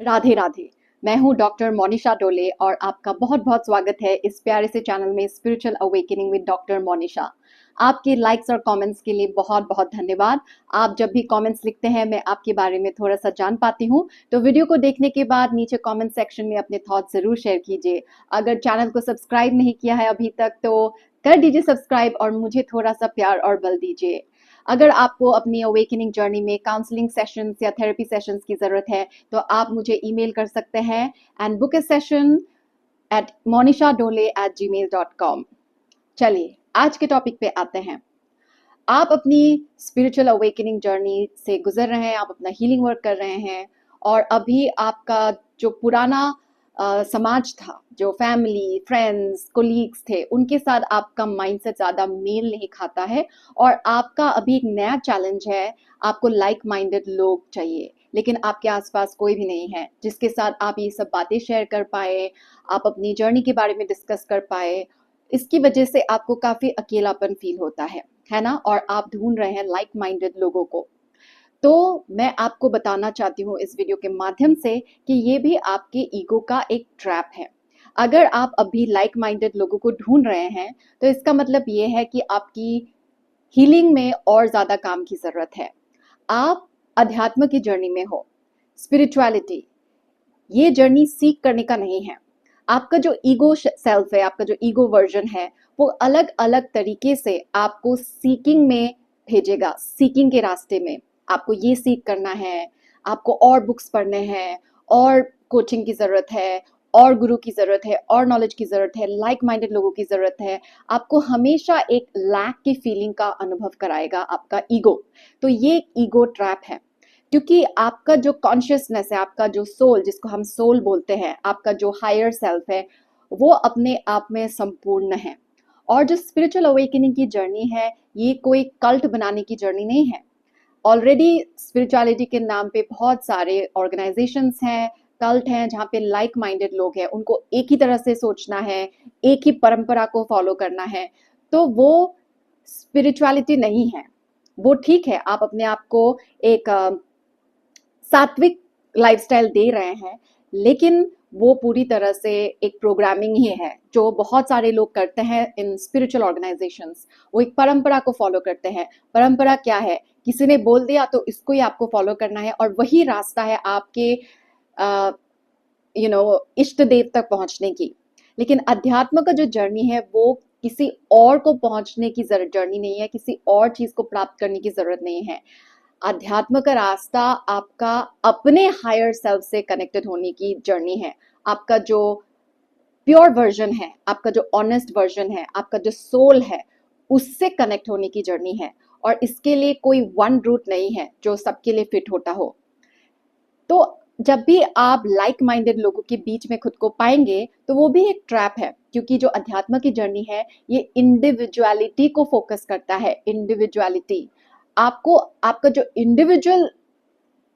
राधे राधे। मैं हूँ डॉक्टर मोनिशा डोले और आपका बहुत बहुत स्वागत है इस प्यारे से चैनल में spiritual awakening with doctor Monisha. आपके लाइक्स और कमेंट्स के लिए बहुत बहुत धन्यवाद। आप जब भी कमेंट्स लिखते हैं मैं आपके बारे में थोड़ा सा जान पाती हूँ, तो वीडियो को देखने के बाद नीचे कमेंट सेक्शन में अपने थॉट्स जरूर शेयर कीजिए। अगर चैनल को सब्सक्राइब नहीं किया है अभी तक तो कर दीजिए सब्सक्राइब और मुझे थोड़ा सा प्यार और बल दीजिए। अगर आपको अपनी अवेकनिंग जर्नी में काउंसलिंग सेशंस या थेरेपी सेशंस की ज़रूरत है तो आप मुझे ईमेल कर सकते हैं and book A session at monishadole@gmail.com। चलिए आज के टॉपिक पे आते हैं। आप अपनी स्पिरिचुअल अवेकनिंग जर्नी से गुजर रहे हैं, आप अपना हीलिंग वर्क कर रहे हैं और अभी आपका जो पुराना समाज था, जो फैमिली फ्रेंड्स कोलीग्स थे, उनके साथ आपका माइंडसेट ज़्यादा मेल नहीं खाता है और आपका अभी एक नया चैलेंज है। आपको लाइक माइंडेड लोग चाहिए, लेकिन आपके आसपास कोई भी नहीं है जिसके साथ आप ये सब बातें शेयर कर पाए, आप अपनी जर्नी के बारे में डिस्कस कर पाए। इसकी वजह से आपको काफ़ी अकेलापन फील होता है ना? और आप ढूंढ रहे हैं लाइक माइंडेड लोगों को। तो मैं आपको बताना चाहती हूँ इस वीडियो के माध्यम से कि ये भी आपके ईगो का एक ट्रैप है। अगर आप अभी लाइक माइंडेड लोगों को ढूंढ रहे हैं तो इसका मतलब ये है कि आपकी हीलिंग में और ज़्यादा काम की ज़रूरत है। आप अध्यात्म की जर्नी में हो। स्पिरिचुअलिटी ये जर्नी सीख करने का नहीं है। आपका जो ईगो सेल्फ है, आपका जो ईगो वर्जन है, वो अलग अलग तरीके से आपको सीकिंग में भेजेगा, सीकिंग के रास्ते में। आपको ये सीख करना है, आपको और बुक्स पढ़ने हैं, और कोचिंग की ज़रूरत है, और गुरु की ज़रूरत है, और नॉलेज की ज़रूरत है, लाइक माइंडेड लोगों की ज़रूरत है। आपको हमेशा एक लैक की फीलिंग का अनुभव कराएगा आपका ईगो। तो ये एक ईगो ट्रैप है, क्योंकि आपका जो कॉन्शियसनेस है, आपका जो सोल, जिसको हम सोल बोलते हैं, आपका जो हायर सेल्फ है, वो अपने आप में संपूर्ण है। और जो स्पिरिचुअल अवेकनिंग की जर्नी है, ये कोई कल्ट बनाने की जर्नी नहीं है। ऑलरेडी स्पिरिचुअलिटी के नाम पे बहुत सारे ऑर्गेनाइजेशंस हैं, कल्ट हैं, जहाँ पे लाइक माइंडेड लोग हैं, उनको एक ही तरह से सोचना है, एक ही परंपरा को फॉलो करना है। तो वो स्पिरिचुअलिटी नहीं है। वो ठीक है, आप अपने आप को एक सात्विक लाइफस्टाइल दे रहे हैं, लेकिन वो पूरी तरह से एक प्रोग्रामिंग ही है जो बहुत सारे लोग करते हैं इन स्पिरिचुअल ऑर्गेनाइजेशंस। वो एक परंपरा को फॉलो करते हैं। परंपरा क्या है? किसी ने बोल दिया तो इसको ही आपको फॉलो करना है और वही रास्ता है आपके इष्ट देव तक पहुंचने की। लेकिन अध्यात्म का जो जर्नी है वो किसी और को पहुंचने की जर्नी नहीं है, किसी और चीज को प्राप्त करने की जरूरत नहीं है। अध्यात्म का रास्ता आपका अपने हायर सेल्फ से कनेक्टेड होने की जर्नी है। आपका जो प्योर वर्जन है, आपका जो ऑनेस्ट वर्जन है, आपका जो सोल है, उससे कनेक्ट होने की जर्नी है। और इसके लिए कोई वन रूट नहीं है जो सबके लिए फिट होता हो। तो जब भी आप लाइक माइंडेड लोगों के बीच में खुद को पाएंगे तो वो भी एक ट्रैप है, क्योंकि जो अध्यात्म की जर्नी है ये इंडिविजुअलिटी को फोकस करता है। इंडिविजुअलिटी, आपको आपका जो इंडिविजुअल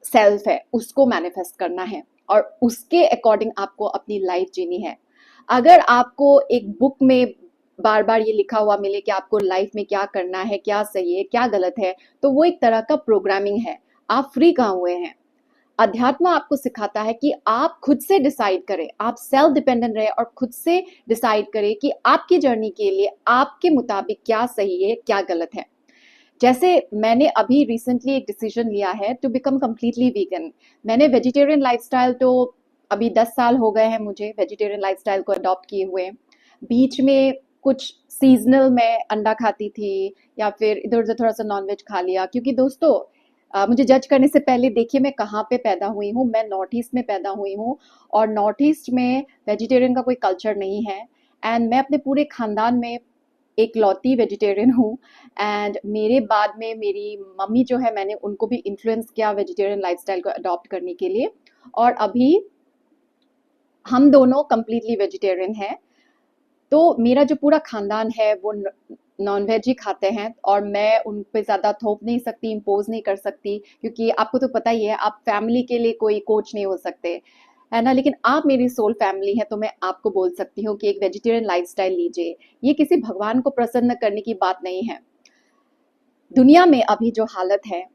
सेल्फ है उसको मैनिफेस्ट करना है और उसके अकॉर्डिंग आपको अपनी लाइफ जीनी है। अगर आपको एक बुक में बार बार ये लिखा हुआ मिले कि आपको लाइफ में क्या करना है, क्या सही है, क्या गलत है, तो वो एक तरह का प्रोग्रामिंग है। आप फ्री कहाँ हुए हैं? अध्यात्म आपको सिखाता है कि आप खुद से डिसाइड करें, आप सेल्फ डिपेंडेंट रहे और खुद से डिसाइड करें कि आपकी जर्नी के लिए आपके मुताबिक क्या सही है, क्या गलत है। जैसे मैंने अभी रिसेंटली एक डिसीजन लिया है टू बिकम कंप्लीटली वीगन। मैंने वेजिटेरियन लाइफस्टाइल तो अभी 10 साल हो गए हैं मुझे वेजिटेरियन लाइफस्टाइल को अडॉप्ट किए हुए। बीच में कुछ सीजनल मैं अंडा खाती थी या फिर इधर उधर थोड़ा सा नॉनवेज खा लिया, क्योंकि दोस्तों मुझे जज करने से पहले देखिए मैं कहाँ पे पैदा हुई हूँ। मैं नॉर्थ ईस्ट में पैदा हुई हूँ और नॉर्थ ईस्ट में वेजिटेरियन का कोई कल्चर नहीं है। एंड मैं अपने पूरे खानदान में एक लौती वेजिटेरियन हूँ। एंड मेरे बाद में मेरी मम्मी जो है, मैंने उनको भी इन्फ्लुएंस किया वेजिटेरियन लाइफस्टाइल को अडॉप्ट करने के लिए। और अभी हम दोनों कंप्लीटली वेजिटेरियन हैं। तो मेरा जो पूरा खानदान है वो नॉन वेज ही खाते हैं और मैं उन पे ज़्यादा थोप नहीं सकती, इम्पोज नहीं कर सकती, क्योंकि आपको तो पता ही है आप फैमिली के लिए कोई कोच नहीं हो सकते, है ना? लेकिन आप मेरी सोल फैमिली है तो मैं आपको बोल सकती हूँ कि एक वेजिटेरियन लाइफस्टाइल लीजिए। ये किसी भगवान को प्रसन्न करने की बात नहीं है। दुनिया में अभी जो हालत है,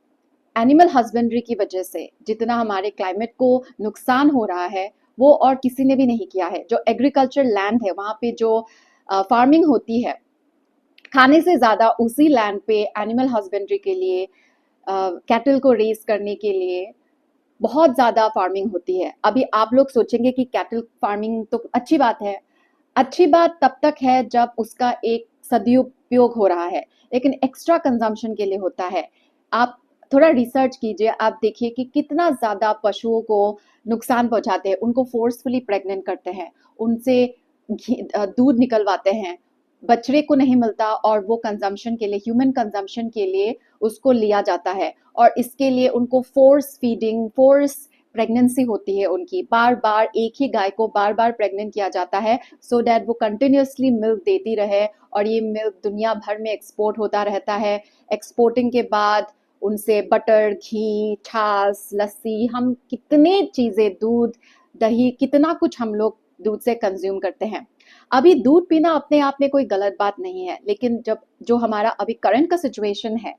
एनिमल हस्बेंड्री की वजह से जितना हमारे क्लाइमेट को नुकसान हो रहा है वो और किसी ने भी नहीं किया है। जो एग्रीकल्चर लैंड है वहाँ पे जो फार्मिंग होती है, खाने से ज़्यादा उसी लैंड पे एनिमल हस्बेंड्री के लिए, कैटल को रेस करने के लिए बहुत ज़्यादा फार्मिंग होती है। अभी आप लोग सोचेंगे कि कैटल फार्मिंग तो अच्छी बात है। अच्छी बात तब तक है जब उसका एक सदुपयोग हो रहा है, लेकिन एक्स्ट्रा कंजम्पशन के लिए होता है। आप थोड़ा रिसर्च कीजिए, आप देखिए कि कितना ज़्यादा पशुओं को नुकसान पहुंचाते हैं। उनको फोर्सफुली प्रेग्नेंट करते हैं, उनसे दूध निकलवाते हैं, बछड़े को नहीं मिलता और वो कंजम्पशन के लिए, ह्यूमन कंजम्पशन के लिए उसको लिया जाता है। और इसके लिए उनको फोर्स फीडिंग, फोर्स प्रेगनेंसी होती है उनकी, बार बार एक ही गाय को बार बार प्रेग्नेंट किया जाता है सो दैट वो कंटिन्यूसली मिल्क देती रहे और ये मिल्क दुनिया भर में एक्सपोर्ट होता रहता है। एक्सपोर्टिंग के बाद उनसे बटर, घी, छाछ, लस्सी, हम कितने चीज़ें, दूध, दही, कितना कुछ हम लोग दूध से कंज्यूम करते हैं। अभी दूध पीना अपने आप में कोई गलत बात नहीं है, लेकिन जब जो हमारा अभी करंट का सिचुएशन है,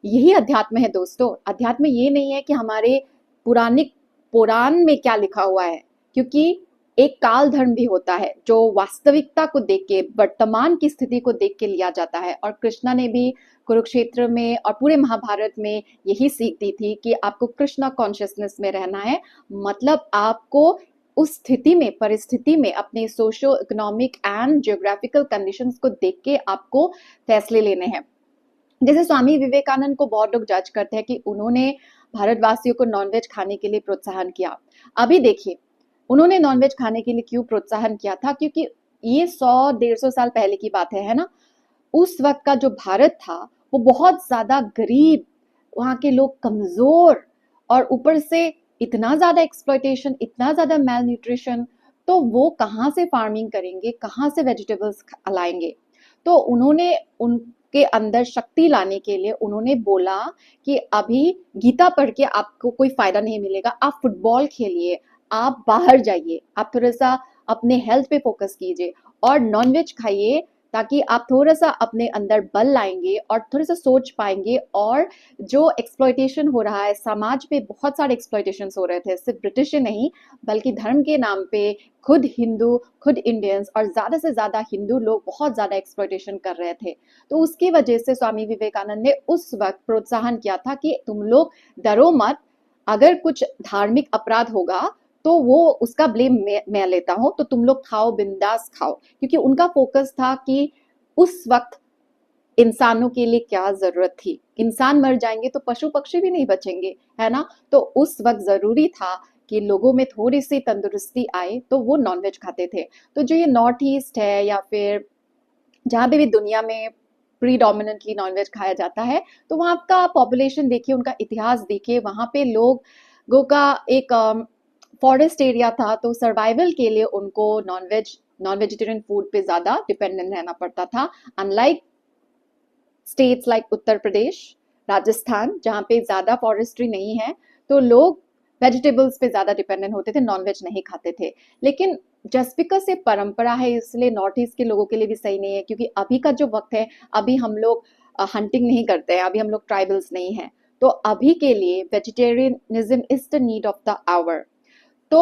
यही अध्यात्म है दोस्तों। अध्यात्म ये नहीं है कि हमारे पुरानिक पुराण में क्या लिखा हुआ है, क्योंकि एक काल धर्म भी होता है जो वास्तविकता को देख के, वर्तमान की स्थिति को देख के लिया जाता है। और कृष्णा ने भी कुरुक्षेत्र में और पूरे महाभारत में यही सीख दी थी कि आपको कृष्णा कॉन्शियसनेस में रहना है। मतलब आपको उस स्थिति में, परिस्थिति में अपने socio economic and geographical conditions को देख के आपको फैसले लेने हैं। जैसे स्वामी विवेकानंद को बहुत लोग जज करते हैं कि उन्होंने भारतवासियों को नॉनवेज खाने के लिए प्रोत्साहन किया। अभी देखिए, उन्होंने नॉनवेज खाने के लिए क्यों प्रोत्साहन किया था, क्योंकि ये 100-150 साल पहले की बात है ना। उस वक्त का जो भारत था वो बहुत ज्यादा गरीब, वहाँ के लोग कमजोर, और ऊपर से इतना ज्यादा एक्सप्लॉयटेशन, इतना ज्यादा मेल न्यूट्रिशन, तो वो कहाँ से फार्मिंग करेंगे, कहाँ से वेजिटेबल्स लाएंगे। तो उन्होंने उनके अंदर शक्ति लाने के लिए उन्होंने बोला कि अभी गीता पढ़ के आपको कोई फायदा नहीं मिलेगा, आप फुटबॉल खेलिए, आप बाहर जाइए, आप थोड़ा सा अपने हेल्थ पे फोकस कीजिए और नॉनवेज खाइए, ताकि आप थोड़ा सा अपने अंदर बल लाएंगे और थोड़ा सा सोच पाएंगे। और जो एक्सप्लॉयटेशन हो रहा है समाज पे, बहुत सारे एक्सप्लॉयटेशन हो रहे थे, सिर्फ ब्रिटिश ही नहीं बल्कि धर्म के नाम पे खुद हिंदू, खुद इंडियंस और ज्यादा से ज्यादा हिंदू लोग बहुत ज्यादा एक्सप्लॉयटेशन कर रहे थे। तो उसकी वजह से स्वामी विवेकानंद ने उस वक्त प्रोत्साहन किया था कि तुम लोग डरो मत, अगर कुछ धार्मिक अपराध होगा तो वो उसका ब्लेम मैं लेता हूं, तो तुम लोग खाओ, बिंदास खाओ। क्योंकि उनका फोकस था कि उस वक्त इंसानों के लिए क्या जरूरत थी, इंसान मर जाएंगे तो पशु पक्षी भी नहीं बचेंगे, है ना। तो उस वक्त जरूरी था कि लोगों में थोड़ी सी तंदुरुस्ती आए, तो वो नॉनवेज खाते थे। तो जो ये नॉर्थ ईस्ट है या फिर जहाँ पे भी दुनिया में प्रीडोमिनेंटली नॉनवेज खाया जाता है, तो वहाँ का पॉपुलेशन देखिए, उनका इतिहास देखिए, वहाँ पे लोगों का एक फॉरेस्ट एरिया था, तो सर्वाइवल के लिए उनको नॉन वेजिटेरियन फूड पे ज्यादा डिपेंडेंट रहना पड़ता था। Unlike states like Uttar Pradesh, Rajasthan, जहाँ पे ज्यादा फॉरेस्ट्री नहीं है, तो लोग वेजिटेबल्स पे ज्यादा डिपेंडेंट होते थे, नॉनवेज नहीं खाते थे। लेकिन जस्ट बिकॉज ये परंपरा है, इसलिए नॉर्थ ईस्ट के लोगों के लिए भी सही नहीं है। क्योंकि अभी का जो वक्त है, अभी हम लोग हंटिंग नहीं करते हैं, अभी हम लोग ट्राइबल्स नहीं हैं, तो अभी के लिए vegetarianism is the need of the hour. तो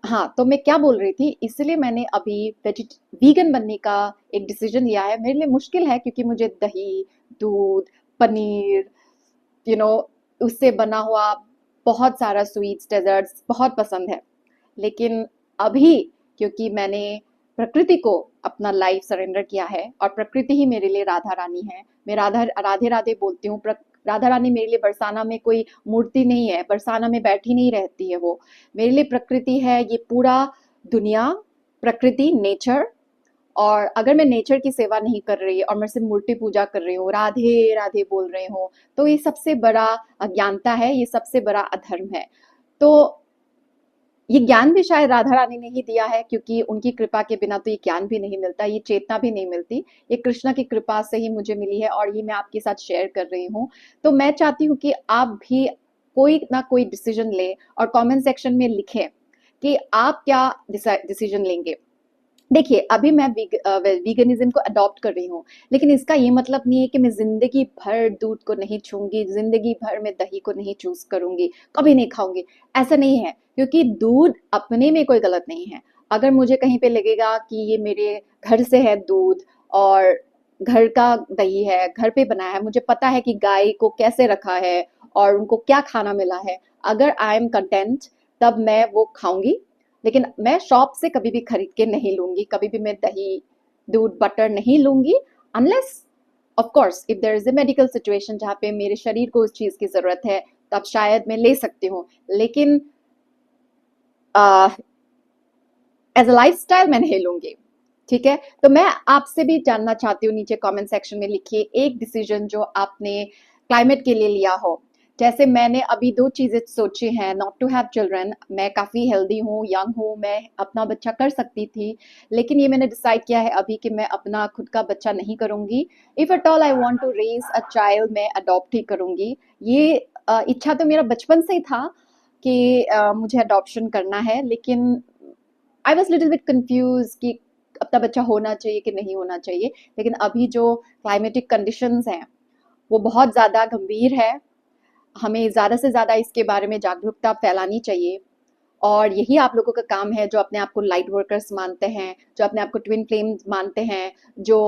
हाँ, तो मैं क्या बोल रही थी, इसलिए मैंने अभी वीगन बनने का एक डिसीजन लिया है। मेरे लिए मुश्किल है क्योंकि मुझे दही, दूध, पनीर, यू नो उससे बना हुआ बहुत सारा स्वीट्स, डेजर्ट्स बहुत पसंद है। लेकिन अभी क्योंकि मैंने प्रकृति को अपना लाइफ सरेंडर किया है और प्रकृति ही मेरे लिए राधा रानी है, मैं राधे राधे बोलती हूँ। राधा रानी मेरे लिए बरसाना में कोई मूर्ति नहीं है, बरसाना में बैठी नहीं रहती है, वो मेरे लिए प्रकृति है। ये पूरा दुनिया, प्रकृति, नेचर। और अगर मैं नेचर की सेवा नहीं कर रही और मैं सिर्फ मूर्ति पूजा कर रही हूँ, राधे राधे बोल रही हूँ, तो ये सबसे बड़ा अज्ञानता है, ये सबसे बड़ा अधर्म है। तो ये ज्ञान भी शायद राधा रानी ने ही दिया है, क्योंकि उनकी कृपा के बिना तो ये ज्ञान भी नहीं मिलता, ये चेतना भी नहीं मिलती। ये कृष्णा की कृपा से ही मुझे मिली है और ये मैं आपके साथ शेयर कर रही हूँ। तो मैं चाहती हूँ कि आप भी कोई ना कोई डिसीजन ले और कमेंट सेक्शन में लिखें कि आप क्या डिसीजन लेंगे। देखिए, अभी मैं वीगनिज़्म को अडॉप्ट कर रही हूँ, लेकिन इसका ये मतलब नहीं है कि मैं ज़िंदगी भर दूध को नहीं छूँगी, ज़िंदगी भर मैं दही को नहीं चूज़ करूँगी, कभी नहीं खाऊँगी, ऐसा नहीं है। क्योंकि दूध अपने में कोई गलत नहीं है। अगर मुझे कहीं पे लगेगा कि ये मेरे घर से है दूध और घर का दही है, घर पे बना है, मुझे पता है कि गाय को कैसे रखा है और उनको क्या खाना मिला है, अगर आई एम कंटेंट तब मैं वो खाऊँगी। लेकिन मैं शॉप से कभी भी खरीद के नहीं लूंगी, कभी भी मैं दही दूध बटर नहीं लूंगी, unless of course if there is a medical situation जहाँ पे मेरे शरीर को उस चीज की जरूरत है, तब शायद मैं ले सकती हूँ। लेकिन एज अ लाइफ स्टाइल मैं नहीं लूंगी। ठीक है, तो मैं आपसे भी जानना चाहती हूँ, नीचे कमेंट सेक्शन में लिखिए एक डिसीजन जो आपने क्लाइमेट के लिए लिया हो। जैसे मैंने अभी दो चीजें सोची हैं, नॉट टू हैव चिल्ड्रन। मैं काफी हेल्दी हूँ, यंग हूँ, मैं अपना बच्चा कर सकती थी, लेकिन ये मैंने डिसाइड किया है अभी कि मैं अपना खुद का बच्चा नहीं करूंगी। If at all I want to raise a child, मैं अडॉप्ट ही करूंगी। ये इच्छा तो मेरा बचपन से ही था कि मुझे अडॉप्शन करना है, लेकिन I was little bit confuse कि अपना बच्चा होना चाहिए कि नहीं होना चाहिए। लेकिन अभी जो क्लाइमेटिक कंडीशंस हैं वो बहुत ज़्यादा गंभीर है, हमें ज़्यादा से ज़्यादा इसके बारे में जागरूकता फैलानी चाहिए। और यही आप लोगों का काम है जो अपने आप को लाइट वर्कर्स मानते हैं, जो अपने आप को ट्विन फ्लेम मानते हैं, जो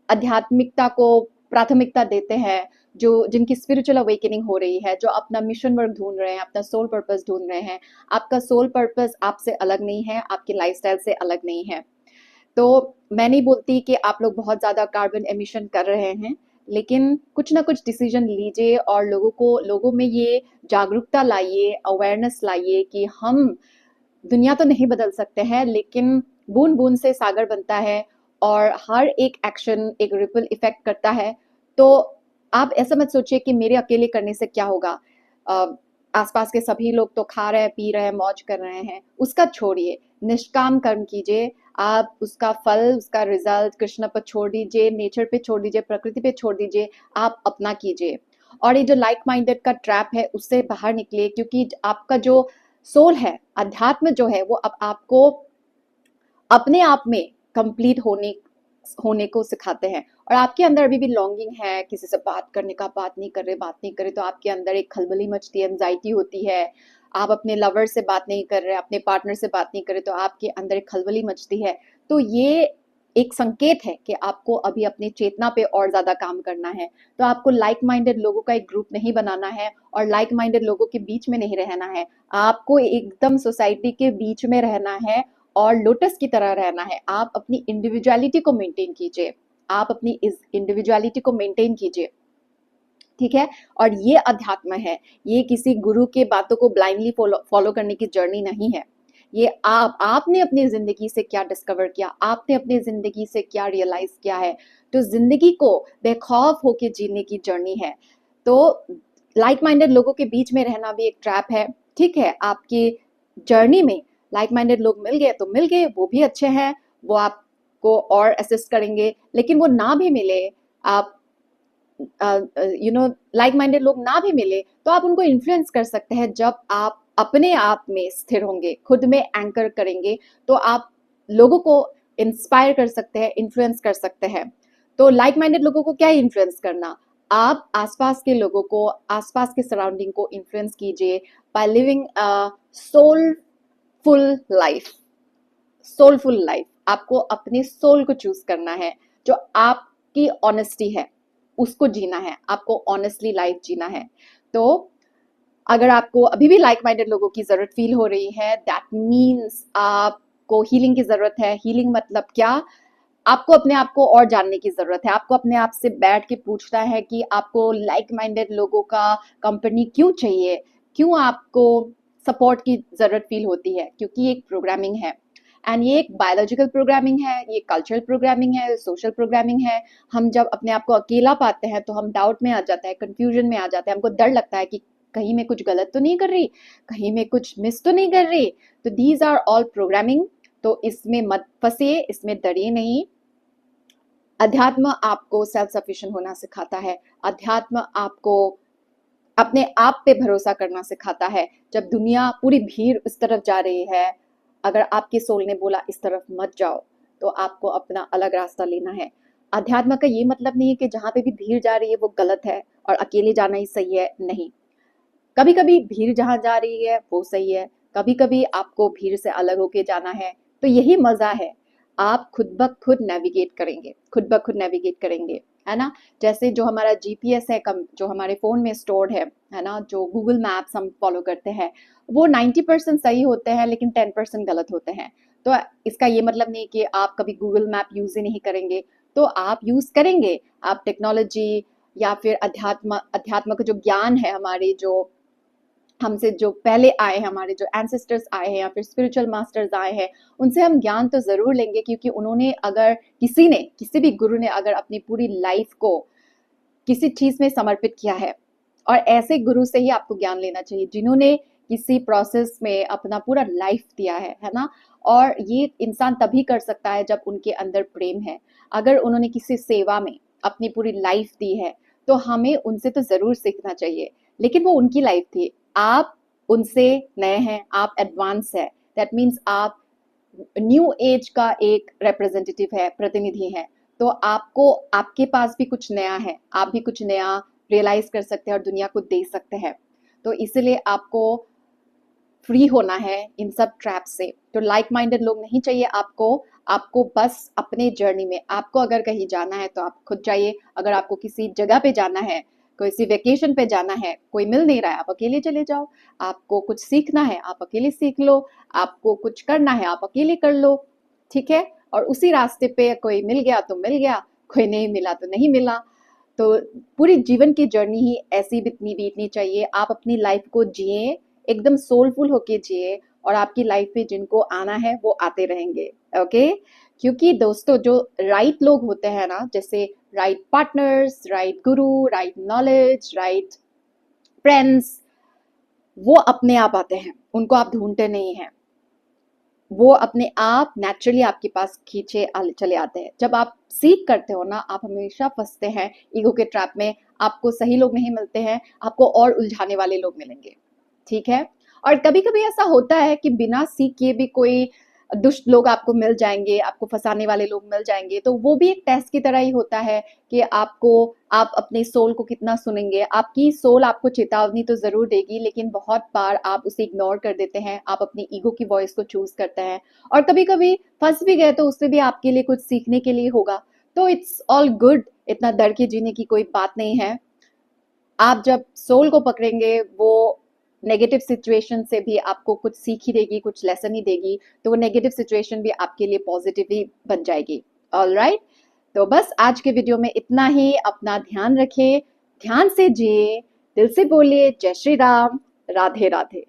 आध्यात्मिकता को प्राथमिकता देते हैं, जो जिनकी स्पिरिचुअल अवेकनिंग हो रही है, जो अपना मिशन वर्क ढूंढ रहे हैं, अपना सोल पर्पस ढूंढ रहे हैं। आपका सोल पर्पस आपसे अलग नहीं है, आपकी लाइफस्टाइल से अलग नहीं है। तो मैं नहीं बोलती कि आप लोग बहुत ज़्यादा कार्बन एमिशन कर रहे हैं, लेकिन कुछ ना कुछ डिसीजन लीजिए और लोगों में ये जागरूकता लाइए, अवेयरनेस लाइए कि हम दुनिया तो नहीं बदल सकते हैं, लेकिन बूंद बूंद से सागर बनता है और हर एक एक्शन एक रिपल इफेक्ट करता है। तो आप ऐसा मत सोचिए कि मेरे अकेले करने से क्या होगा, अ, आसपास के सभी लोग तो खा रहे हैं, पी रहे हैं, मौज कर रहे हैं, उसका छोड़िए, निष्काम कर्म कीजिए। आप उसका फल, उसका रिजल्ट कृष्ण पर छोड़ दीजिए, नेचर पे छोड़ दीजिए, प्रकृति पे छोड़ दीजिए, आप अपना कीजिए। और ये जो लाइक माइंडेड का ट्रैप है उससे बाहर निकलिए, क्योंकि आपका जो सोल है, अध्यात्म जो है, वो अब आपको अपने आप में कंप्लीट होने को सिखाते हैं। और आपके अंदर अभी भी लॉन्गिंग है किसी से बात करने का, बात नहीं करे तो आपके अंदर एक खलबली मचती है, एंजाइटी होती है। आप अपने लवर से बात नहीं कर रहे, अपने पार्टनर से बात नहीं करे तो आपके अंदर एक खलबली मचती है। तो ये एक संकेत है कि आपको अभी अपनी चेतना पे और ज्यादा काम करना है। तो आपको लाइक माइंडेड लोगों का एक ग्रुप नहीं बनाना है और लाइक माइंडेड लोगों के बीच में नहीं रहना है। आपको एकदम सोसाइटी के बीच में रहना है और लोटस की तरह रहना है। आप अपनी इंडिविजुअलिटी को मेंटेन कीजिए, आप अपनी इस इंडिविजुअलिटी को मेंटेन कीजिए। ठीक है, और ये अध्यात्म है, ये किसी गुरु के बातों को ब्लाइंडली फॉलो करने की जर्नी नहीं है। ये आपने अपनी जिंदगी से क्या डिस्कवर किया, आपने अपनी जिंदगी से क्या रियलाइज किया है, तो जिंदगी को बेखौफ होके जीने की जर्नी है। तो लाइक माइंडेड लोगों के बीच में रहना भी एक ट्रैप है। ठीक है, आपकी जर्नी में लाइक माइंडेड लोग मिल गए तो मिल गए, वो भी अच्छे हैं, वो आपको और असिस्ट करेंगे। लेकिन वो ना भी मिले, आप लाइक माइंडेड लोग ना भी मिले तो आप उनको इन्फ्लुएंस कर सकते हैं। जब आप अपने आप में स्थिर होंगे, खुद में एंकर करेंगे, तो आप लोगों को इंस्पायर कर सकते हैं, इन्फ्लुएंस कर सकते हैं। तो लाइक माइंडेड लोगों को क्या इन्फ्लुएंस करना, आप आसपास के लोगों को, आसपास के सराउंडिंग को इन्फ्लुएंस कीजिए by living a soulful life. Soulful life, आपको अपने सोल को चूज करना है, जो आपकी ऑनेस्टी है उसको जीना है, आपको ऑनेस्टली लाइफ जीना है। तो अगर आपको अभी भी लाइक माइंडेड लोगों की जरूरत फील हो रही है, दैट मीन्स आपको हीलिंग की जरूरत है। हीलिंग मतलब क्या, आपको अपने आप को और जानने की जरूरत है। आपको अपने आप से बैठ के पूछना है कि आपको लाइक माइंडेड लोगों का कंपनी क्यों चाहिए, क्यों आपको सपोर्ट की जरूरत फील होती है। क्योंकि एक प्रोग्रामिंग है, एंड ये एक बायोलॉजिकल प्रोग्रामिंग है, ये कल्चरल प्रोग्रामिंग है, सोशल प्रोग्रामिंग है। हम जब अपने आप को अकेला पाते हैं तो हम डाउट में आ जाते हैं, कंफ्यूजन में आ जाते हैं, हमको डर लगता है कि कहीं मैं कुछ गलत तो नहीं कर रही, कहीं मैं कुछ मिस तो नहीं कर रही। तो दीज आर ऑल प्रोग्रामिंग, तो इसमें मत फंसे, इसमें डरिए नहीं। अध्यात्म आपको सेल्फ सफिशिएंट होना सिखाता है, अध्यात्म आपको अपने आप पे भरोसा करना सिखाता है। जब दुनिया पूरी भीड़ उस तरफ जा रही है, अगर आपके सोल ने बोला इस तरफ मत जाओ, तो आपको अपना अलग रास्ता लेना है। अध्यात्म का ये मतलब नहीं है कि जहाँ पे भी भीड़ जा रही है वो गलत है और अकेले जाना ही सही है, नहीं। कभी कभी भीड़ जहाँ जा रही है वो सही है, कभी कभी आपको भीड़ से अलग होके जाना है, तो यही मजा है। आप खुद ब खुद नेविगेट करेंगे, खुद ब खुद नेविगेट करेंगे, है ना। जैसे जो हमारा जीपीएस है, जो हमारे फोन में स्टोर्ड है ना, जो गूगल मैप्स हम फॉलो करते हैं, वो 90% सही होते हैं लेकिन 10% गलत होते हैं। तो इसका ये मतलब नहीं कि आप कभी गूगल मैप यूज ही नहीं करेंगे, तो आप यूज करेंगे। आप टेक्नोलॉजी या फिर अध्यात्म का जो ज्ञान है, हमारे जो हमसे जो पहले आए हैं, हमारे जो एंसेस्टर्स आए हैं या फिर स्पिरिचुअल मास्टर्स आए हैं, उनसे हम ज्ञान तो जरूर लेंगे, क्योंकि उन्होंने अगर किसी भी गुरु ने अगर अपनी पूरी लाइफ को किसी चीज में समर्पित किया है, और ऐसे गुरु से ही आपको ज्ञान लेना चाहिए जिन्होंने किसी प्रोसेस में अपना पूरा लाइफ दिया है ना। और ये इंसान तभी कर सकता है जब उनके अंदर प्रेम है। अगर उन्होंने किसी सेवा में अपनी पूरी लाइफ दी है तो हमें उनसे तो जरूर सीखना चाहिए, लेकिन वो उनकी लाइफ थी। आप उनसे नए हैं, आप एडवांस है, दैट मीन्स आप न्यू एज का एक रिप्रेजेंटेटिव है, प्रतिनिधि है। तो आपको, आपके पास भी कुछ नया है, आप भी कुछ नया रियलाइज कर सकते हैं और दुनिया को दे सकते हैं। तो इसीलिए आपको फ्री होना है इन सब ट्रैप से। तो लाइक माइंडेड लोग नहीं चाहिए आपको। आपको बस अपने जर्नी में, आपको अगर कहीं जाना है तो आप खुद जाइए। अगर आपको किसी जगह पे जाना है, किसी वेकेशन पे जाना है, कोई मिल नहीं रहा है, आप अकेले चले जाओ। आपको कुछ सीखना है, आप अकेले सीख लो। आपको कुछ करना है, आप अकेले कर लो, ठीक है। और उसी रास्ते पे कोई मिल गया तो मिल गया, कोई नहीं मिला तो नहीं मिला। तो पूरी जीवन की जर्नी ही ऐसी बीतनी चाहिए। आप अपनी लाइफ को जिए, एकदम सोलफुल होके जिए, और आपकी लाइफ में जिनको आना है वो आते रहेंगे। ओके, क्योंकि दोस्तों जो राइट लोग होते हैं ना, जैसे राइट पार्टनर्स, राइट गुरु, राइट नॉलेज, राइट फ्रेंड्स, वो अपने आप आते हैं, उनको आप ढूंढते नहीं हैं। वो अपने आप नेचुरली आपके पास खींचे चले आते हैं। जब आप सीख करते हो ना, आप हमेशा फंसते हैं ईगो के ट्रैप में। आपको सही लोग नहीं मिलते हैं, आपको और उलझाने वाले लोग मिलेंगे, ठीक है। और कभी कभी ऐसा होता है कि बिना सीख किए भी कोई दुष्ट लोग आपको मिल जाएंगे, आपको फंसाने वाले लोग मिल जाएंगे। तो वो भी एक टेस्ट की तरह ही होता है कि आप अपने सोल को कितना सुनेंगे। आपकी सोल आपको चेतावनी तो जरूर देगी, लेकिन बहुत बार आप उसे इग्नोर कर देते हैं, आप अपनी ईगो की वॉइस को चूज करते हैं। और कभी कभी फंस भी गए तो उससे भी आपके लिए कुछ सीखने के लिए होगा। तो इट्स ऑल गुड, इतना डर के जीने की कोई बात नहीं है। आप जब सोल को पकड़ेंगे, वो नेगेटिव सिचुएशन से भी आपको कुछ सीख ही देगी, कुछ लेसन ही देगी। तो वो नेगेटिव सिचुएशन भी आपके लिए पॉजिटिव ही बन जाएगी। ऑल राइट, तो बस आज के वीडियो में इतना ही। अपना ध्यान रखें, ध्यान से जिए, दिल से बोलिए जय श्री राम, राधे राधे।